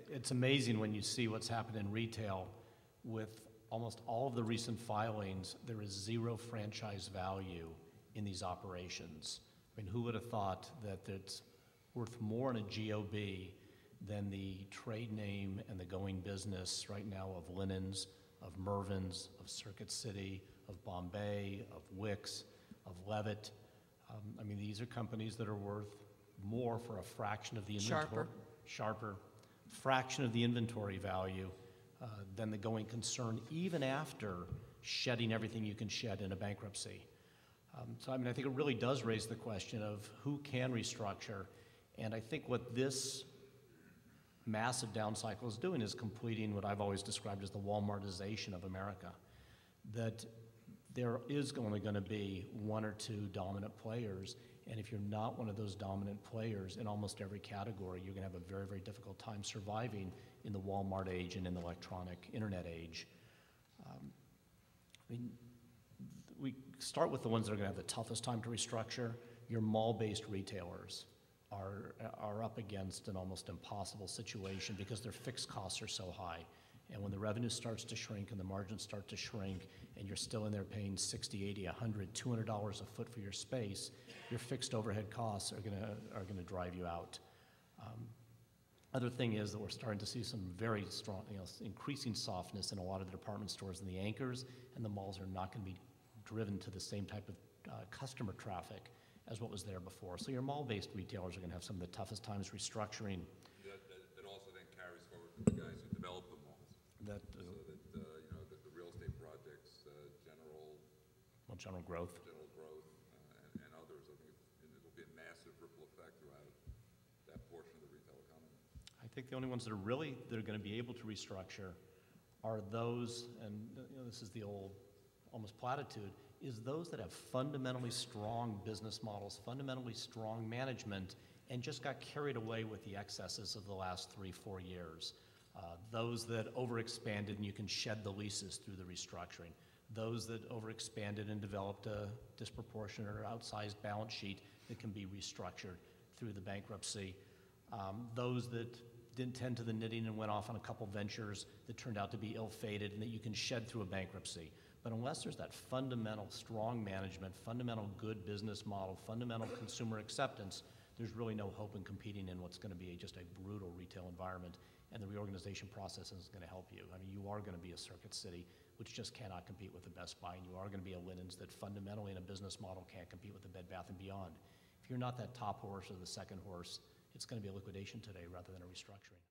it's amazing when you see what's happened in retail with almost all of the recent filings. There is zero franchise value in these operations. I mean, who would have thought that it's worth more in a GOB than the trade name and the going business right now of Linens, of Mervyn's, of Circuit City, of Bombay, of Wicks, of Levitt. I mean, these are companies that are worth more for a fraction of the inventory. Sharper. Fraction of the inventory value than the going concern, even after shedding everything you can shed in a bankruptcy. So I mean, I think it really does raise the question of who can restructure, and I think what this massive down cycle is doing is completing what I've always described as the Walmartization of America. That there is only going to be one or two dominant players, and if you're not one of those dominant players in almost every category, you're going to have a very, very difficult time surviving in the Walmart age and in the electronic internet age. I mean, we start with the ones that are going to have the toughest time to restructure. Your mall-based retailers are up against an almost impossible situation because their fixed costs are so high. And when the revenue starts to shrink and the margins start to shrink and you're still in there paying $60, $80, $100, $200 a foot for your space, your fixed overhead costs are gonna drive you out. Other thing is that we're starting to see some very strong, increasing softness in a lot of the department stores and the anchors, and the malls are not gonna be driven to the same type of customer traffic as what was there before. So your mall-based retailers are gonna have some of the toughest times restructuring. That also then carries forward to the guys who develop the malls. So that the real estate projects, general growth, and others. I think it'll be a massive ripple effect throughout that portion of the retail economy. I think the only ones that are going to be able to restructure are those, and this is the old almost platitude, is those that have fundamentally strong business models, fundamentally strong management, and just got carried away with the excesses of the last 3-4 years. Those that overexpanded and you can shed the leases through the restructuring. Those that overexpanded and developed a disproportionate or outsized balance sheet that can be restructured through the bankruptcy. Those that didn't tend to the knitting and went off on a couple ventures that turned out to be ill-fated and that you can shed through a bankruptcy. But unless there's that fundamental strong management, fundamental good business model, fundamental consumer acceptance, there's really no hope in competing in what's going to be just a brutal retail environment, and the reorganization process is going to help you. I mean, you are going to be a Circuit City, which just cannot compete with the Best Buy, and you are going to be a Linens that fundamentally in a business model can't compete with the Bed Bath & Beyond. If you're not that top horse or the second horse, it's going to be a liquidation today rather than a restructuring.